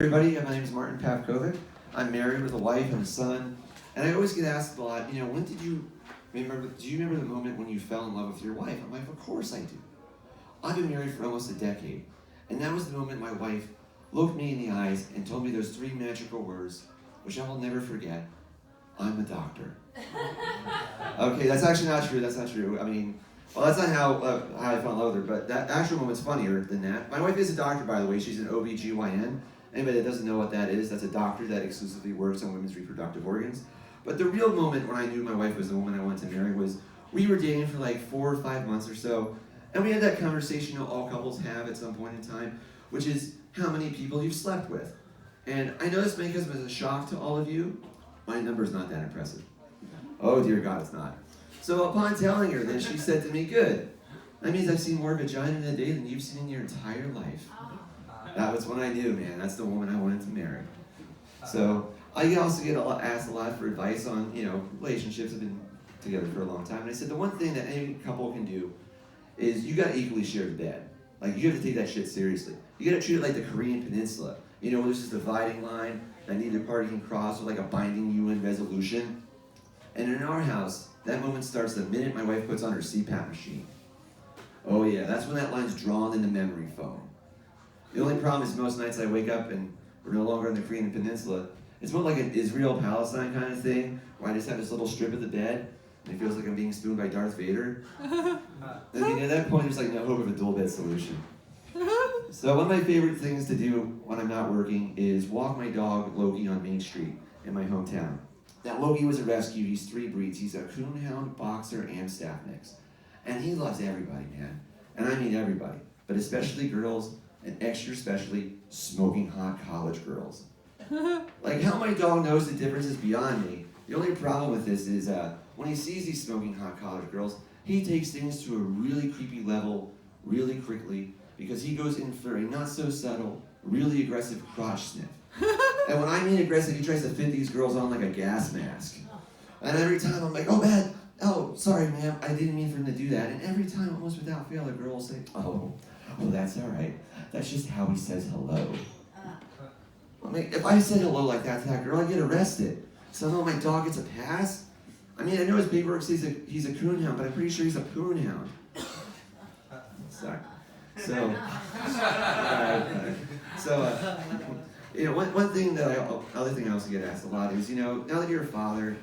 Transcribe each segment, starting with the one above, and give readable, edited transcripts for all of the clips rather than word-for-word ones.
Everybody, my name is Martin Pavkovic. I'm married with a wife and a son, and I always get asked a lot, when did you remember, do you remember the moment when you fell in love with your wife? I'm like, of course I do. I've been married for almost a decade, and that was the moment my wife looked me in the eyes and told me those three magical words, which I will never forget: I'm a doctor. Okay, that's actually not true, that's not true. Well, that's not how I fell in love with her, but that actual moment's funnier than that. My wife is a doctor, by the way. She's an OB/GYN. Anybody that doesn't know what that is, that's a doctor that exclusively works on women's reproductive organs. But the real moment when I knew my wife was the woman I wanted to marry was we were dating for like 4 or 5 months or so, and we had that conversation all couples have at some point in time, which is how many people you've slept with. And I know this may come as a shock to all of you. My number's not that impressive. Oh dear God, it's not. So upon telling her this, she said to me, "Good. That means I've seen more vagina in a day than you've seen in your entire life." That was when I knew, man, that's the woman I wanted to marry. So I also get asked a lot for advice on, relationships. I've been together for a long time. And I said the one thing that any couple can do is you got to equally share the bed. Like, you have to take that shit seriously. You got to treat it like the Korean Peninsula. Where there's this dividing line that neither party can cross with like a binding UN resolution. And in our house, that moment starts the minute my wife puts on her CPAP machine. Oh yeah, that's when that line's drawn in the memory foam. The only problem is most nights I wake up and we're no longer in the Korean Peninsula. It's more like an Israel-Palestine kind of thing, where I just have this little strip of the bed, and it feels like I'm being spooned by Darth Vader. At that point, there's like no hope of a dual bed solution. So one of my favorite things to do when I'm not working is walk my dog, Loki, on Main Street in my hometown. Now, Loki was a rescue. He's 3 breeds. He's a coonhound, boxer, and staff mix. And he loves everybody, man. And I mean everybody, but especially girls, and extra especially smoking hot college girls. Like, how my dog knows the difference is beyond me. The only problem with this is when he sees these smoking hot college girls, he takes things to a really creepy level really quickly, because he goes in for a not so subtle, really aggressive crotch sniff. And when I mean aggressive, he tries to fit these girls on like a gas mask. And every time I'm like, "Oh man, oh sorry ma'am, I didn't mean for him to do that." And every time, almost without fail, the girl will say, oh that's all right. That's just how he says hello." If I said hello like that to that girl, I'd get arrested. Somehow my dog gets a pass? I know his paperwork says he's a coonhound, but I'm pretty sure he's a poonhound. Sorry. So, one thing other thing I also get asked a lot is, now that you're a father,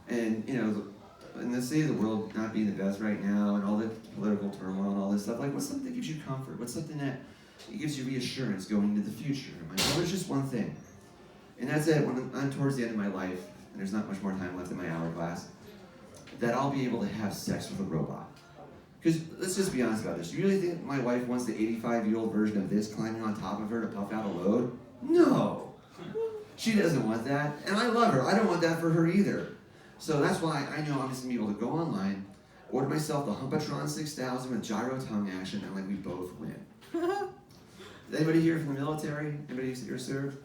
and, in the state of the world not being the best right now, and all the political turmoil and all this stuff, like, what's something that gives you comfort? What's something that gives you reassurance going into the future? There's just one thing, and that's it. When I'm towards the end of my life, and there's not much more time left in my hourglass, that I'll be able to have sex with a robot. Because let's just be honest about this. You really think my wife wants the 85-year-old version of this climbing on top of her to puff out a load? No. She doesn't want that, and I love her. I don't want that for her either. So that's why I know I'm just going to be able to go online, order myself the Humpatron 6000 with gyro tongue action, and we both win. Anybody here from the military? Anybody here served?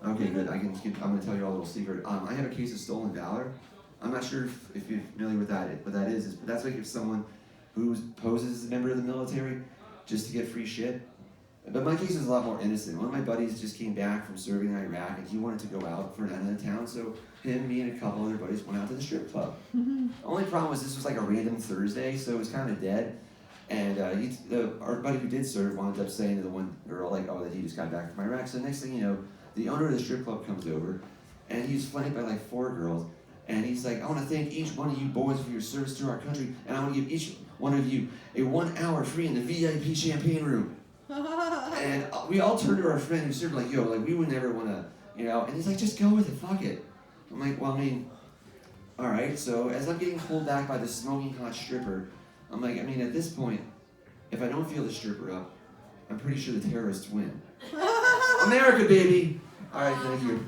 Okay, good. I'm going to tell you all a little secret. I have a case of stolen valor. I'm not sure if you're familiar with what that is, but that's like if someone who poses as a member of the military just to get free shit. But my case is a lot more innocent. One of my buddies just came back from serving in Iraq, and he wanted to go out for an end of the town, so him, me, and a couple other buddies went out to the strip club. The only problem was this was like a random Thursday, so it was kind of dead. And our buddy who did serve wound up saying to the one girl, that he just got back from Iraq. So the next thing you know, the owner of the strip club comes over, and he's flanked by 4 girls, and he's like, "I want to thank each one of you boys for your service to our country, and I want to give each one of you a 1 hour free in the VIP champagne room." And we all turned to our friend who served we would never want to, and he's like, "Just go with it, fuck it." I'm like, well, all right. So as I'm getting pulled back by the smoking hot stripper, I'm like, at this point, if I don't feel the stripper up, I'm pretty sure the terrorists win. America, baby! All right, thank you.